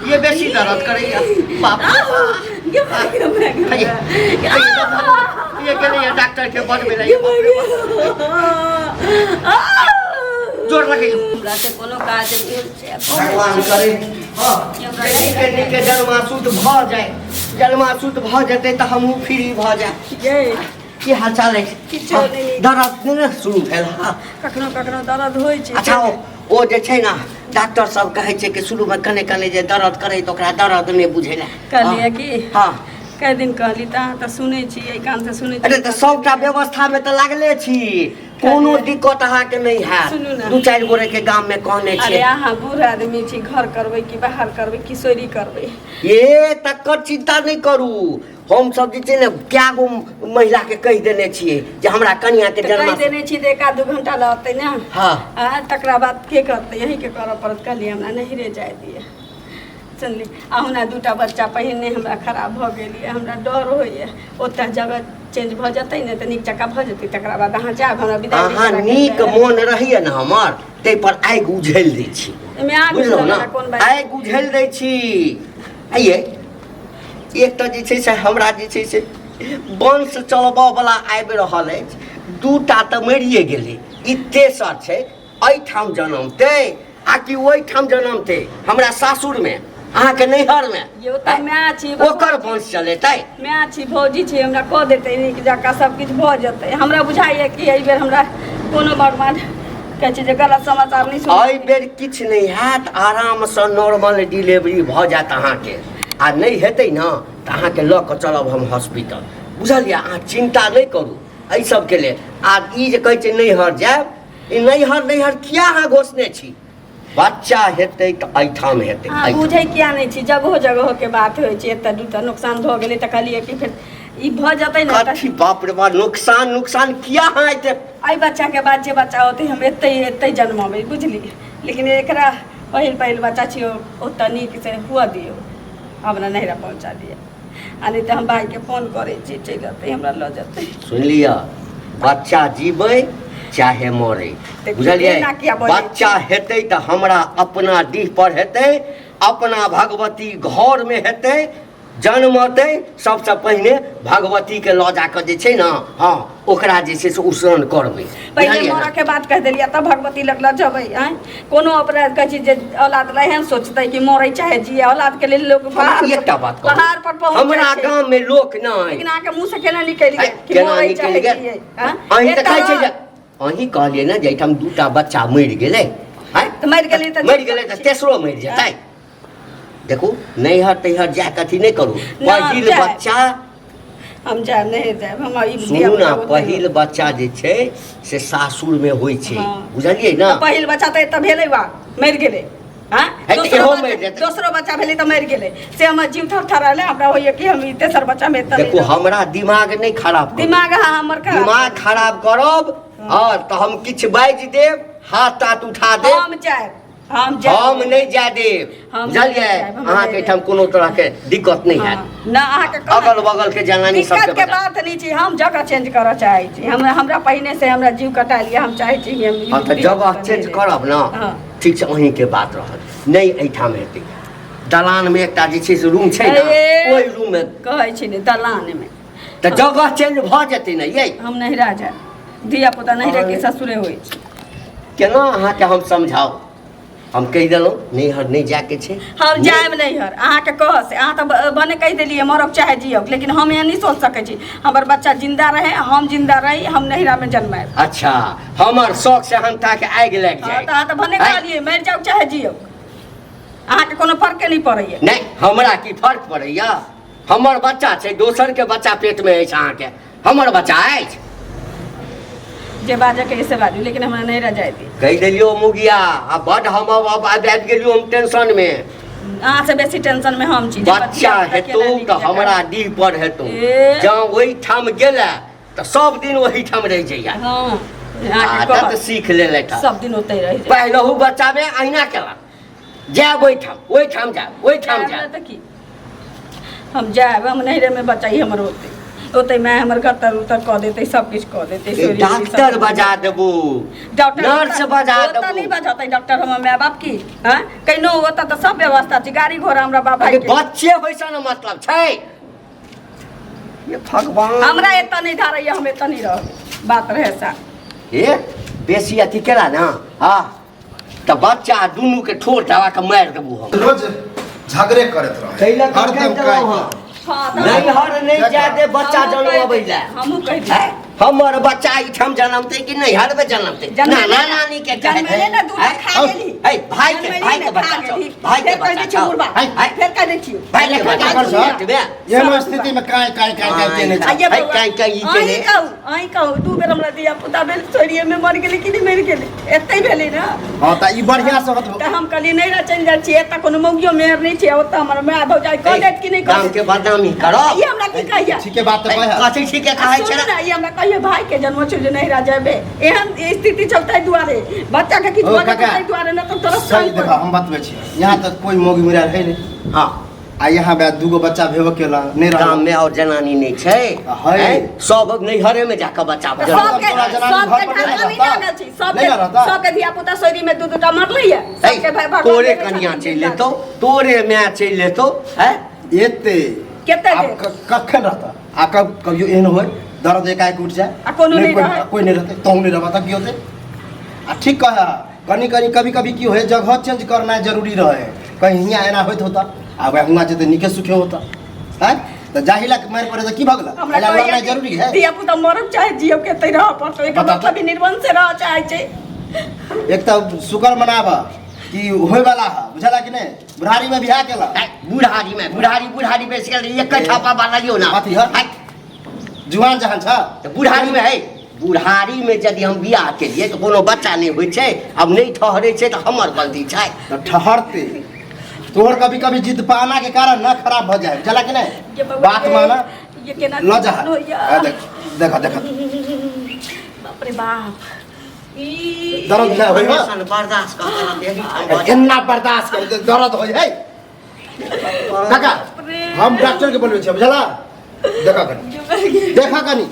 ये बेसी दर्द करैया बाप ये केले डॉक्टर के बड़ बेला जोर लगे हमरा से कोनो काज भगवान करे के जन्मा शुद्ध भ जाए जन्मा शुद्ध भ जेतै त हमहू फ्री भ जाए की हाल चाल है दर्द नहीं शुरू भेल कखनो कखनो दर्द होइ छै अच्छा ओ जे छै ना डॉक्टर सब कहै छै कि शुरू में कने कने जे दर्द करे तो ओकरा दर्द नहीं बुझेला कहलिए कि हां कई दिन कहली त सुनै छी ए कान से सुनै छी अरे त सबटा व्यवस्था में त लागले छी कोनो दिक्कत अहाँ के नहीं है दू चार गोरे के गांव में कहने छी अरे अहाँ बूढ़ आदमी छी घर करबै कि बाहर करबै कि सोरी करबै ये तकर चिंता नहीं करू हम सब जे छै ने क्या गो महिला के कह देने छिए जे हमरा कन्या के जन्म कह देने छी त 1-2 घंटा लगतै ना हां तकरा बाद के करतै यही के करऽ पड़त कहली हमरा नहीं रे जाय दिए चलली अहुना दूटा बच्चा पहिने हमरा खराब भ गेली हमरा डर होइए ओतऽ जगह चेंज भ जतै ने त नीक जका भ जतै तकरा बाद अहाँ जाब हमरा विदाई अहाँ नीक मोन रहिए न हमर तै पर आगि उझैल दै छी एमे आगि उझैल कोन बात आगि उझैल दै छी आइए एक त जे छै से हमरा जे छै से वंश चलबऽ वाला आबि रहल अछि दूटा त मरिए गेलै ई तेसर छै एहिठाम जनमतै आ कि ओहिठाम जनमतै हमरा सासुर में अहाँ के नैहर में यो त माय छी ओकर वंश चलेतै माय छी भौजी छी हमरा कह देतै नीक जका सब किछ भ जतै हमरा बुझाइए कि एहि बेर हमरा कोनो बर्बाद कहै छै जे गलत समाचार नहीं सुन एहि बेर किछ नहीं हैत आराम से नॉर्मल डिलीवरी भ जात अहाँ के आ नहीं हेतै ना त अहाँ के ल क चलब हम हॉस्पिटल बुझलिए अहाँ चिंता नहीं करू एहि सब के लेल आ ई जे कहै छै नैहर जाब ई नैहर किया अहाँ घोषणे छी बच्चा हेतै त एहिठाम हेतै बुझै किया नहीं छी जगह जगह के बात होइ छै एत दूटा नुकसान भ गेलै त कहलिए कि फिर ई भ जतै ना कथी बाप रे बाप नुकसान किया अहाँ एते आई बच्चा के बाद जे बच्चा होतै हम एतै जन्मबै बुझली लेकिन एकरा पहिल बच्चा छी ओतऽ नीक से हुआ दियो हमरा नहिरा पहुँचा दिया आ नहीं त हम भाई के फोन करे छी चल जतै हमरा ल जतै सुन लिया बच्चा जीबै चाहे मरे बुझलिए बच्चा हेतै त हमरा अपना डीह पर हेतै अपना भगवती घर में हेतै जन्मतै सबसे पहिने भगवती के ल जाके जे छै ना हां ओकरा जे छै से उसरण करबै पहिले मरा के बात कह देलिया त भगवती लगला जबै हैं कोनो अपराध कहै छी जे औलाद रहन सोचतै कि मरै चाहे जिए औलाद के लेल लोग एकटा बात पहाड़ पर पहुंच हमरा गांव में लोक नहीं लेकिन आके मुंह से केना निकल गए कि मरै चाहे जिए हैं अहीं त कहै छै जे अहीं कहलिए ना जे हम दूटा बच्चा मरि गेलै हैं त मरि गेलै त तेसरो मरि जेतै देखो नैहर तैहर जा कथी नहीं करू पहिल बच्चा हम जा नहीं जाब हम ई सुनू ना पहिल बच्चा जे छै से सासुर में होई छै बुझलिए ना पहिल बच्चा त एत भेलै वा मरि गेलै हां दोसरो बच्चा भेलै त मरि गेलै से हमर जीव थरथराले हमरा होइए कि हम ई तेसर बच्चा में त देखो हमरा दिमाग नहीं खराब दिमाग हमर दिमाग खराब करब और त हम किछ बाज देब हाथ तात उठा देब हम नहीं जा देब बुझलिए अहाँ के ठाम कोनो तरह के दिक्कत नहीं है ना अहाँ के अगल बगल के जनानी सब के बात नहीं छी हम जगह चेंज करऽ चाहै छी हमरा पहिने से हमरा जीव कटा लिया हम चाहै छी हम त जगह चेंज करब ना ठीक छै अहीं के बात रहत नहीं एठाम हेतै दलान में एकटा जे छै से रूम छै ना ओई रूम में कहै छी ने दलान में त जगह चेंज भ जेतै ना ये हम नहीं रह जाए दिया पुता नहीं रह के ससुरे होई केना अहाँ के हम समझाओ हम कह दिलौं नैहर नहीं जाके छे हम जाएब नैहर अहाँ के कह से अहाँ त बने कह देलिए मरब चाहे जियब लेकिन हम ये नहीं सोच सकै छी हमर बच्चा जिंदा रहे हम जिंदा रही हम नैहरा में जन्माएब अच्छा हमर शौक से हनता के आग लग जाए त अहाँ त बने कहलिए मर जाऊ चाहे जियब अहाँ के कोनो फर्क नहीं पड़ैया नहीं हमरा की फर्क पड़ैया हमर बच्चा छै दोसर के बच्चा पेट में अछि अहाँ के हमर बच्चा अछि जे बाजे के ऐसे बाजू लेकिन हमरा नहीं रह जाए दी कह देलियो मुगिया आ बड हम अब आब गेलियो हम टेंशन में अहाँ से बेसी टेंशन में हम छी बच्चा हेतौ त हमरा डीह पर हेतौ जं ओई ठाम गेला त सब दिन ओही ठाम रह जाइया हां आदत सीख लेले त सब दिन ओतै रह जाय पहलहु बच्चा में अहिना केला जाब ओई ठाम जा त की हम जाब हम नैहरे में बच्चा ही हमर होते ओते मैं हमर गतर उतर कह देते सब कुछ कह देते डॉक्टर बजा देबो नर्स बजा देबो देबो नहीं बजाते डॉक्टर हम माय बाप की हां कहिनो होता तो सब व्यवस्था छै गाड़ी घोड़ा हमरा बाप भाई के बच्चे होइसा न मतलब छै ये भगवान हमरा एत नहीं धारैया हम एत नहीं रह बात रहे सा ए बेसी अथी केला ना हां त बच्चा दुनू के ठोर दवा के मार देबो हम रोज झगड़े करत रह कैला हरदम हां नहीं हर नहीं जादे बच्चा जन्म अबैला हमहु कहि दी हमर बच्चा इठम जन्मते कि नहीं हर में जन्मते नाना नानी के जन्मले ना दूटा खा गेली ए भाई के बच्चा छौ भाई के बच्चा छौ फिर कह दै छियो भाई के बच्चा छौ ये स्थिति में काय केने छै भाई काय ई केने आई कहू दू बेर हमरा दिया पुता बेल छोड़िए में मर गेली कि नहीं मर गेली एतै भेलै ना हां त ई बढ़िया से होत त हम कहली नहीं चल जाइ छी एत कोनो मौगियो मेहर नहीं छै ओत हमर माय भौजाई कह देत कि नहीं कह काम के बदनामी करो ई हमरा की कहिया ठीके बात त कह कथि ठीके कहै छै ना ई हमरा कहिए भाई के जन्म छै जे नहीं रह जाबे एहन स्थिति चलतै दुआरे बच्चा के किछ बचतै दुआरे न तो तरस सही देखा हम बतबै छी यहाँ तक कोई मोगी मुरा है नहीं हां आ यहाँ बे दूगो बच्चा भेबो केला नहीं रह गाम में और जनानी नहीं छै है सब नहीं हरे में जाकर बच्चा सबके ढाकानी लागल छै सबके धिया पुता सोरी में दू दूटा मरलै है सबके भाई भगवान तोरे कनिया चल लेतो तोरे मैं चल लेतो है एते केते कखन रहता आ कभियो एहन होय दर्द एकाएक उठ जाए आ कोनो नहीं रहे कोई नहीं रहते तो नहीं रहता की होते आ ठीक कहा कनी कनी कभी कभी की होए जगह चेंज करना जरूरी रहे कहीं हियां एना होत होता आ वह हुआ जते निके सुखे होता है तो जाहिला के मार पड़े तो की भगला एला लड़ना जरूरी है दिया पुता मरब चाहे जियो के तै रह पड़तो एक मतलब निर्वंश से रह चाहे छै एक तो शुक्र मनावा कि होय वाला है बुझला कि नहीं बुढ़ारी में बियाह केला बुढ़ारी बेच के एक कठापा वाला लियो ना अथी है जुआन जहान छ तो बुढ़ारी में है बुढ़ारी में यदि हम बियाह के लिए तो कोनो बच्चा नहीं होय छै अब नहीं ठहरे छै तो हमर गलती छै तो ठहरते तोहर कभी कभी जिद पाना के कारण ना खराब हो जाए चला कि नहीं बात माना ये केना ल जा देखा देखा बाप रे बाप ई दर्द ना होय बर्दाश्त कर इतना बर्दाश्त कर दर्द होय है काका हम डॉक्टर के बोलबे छै बुझला देखा कनी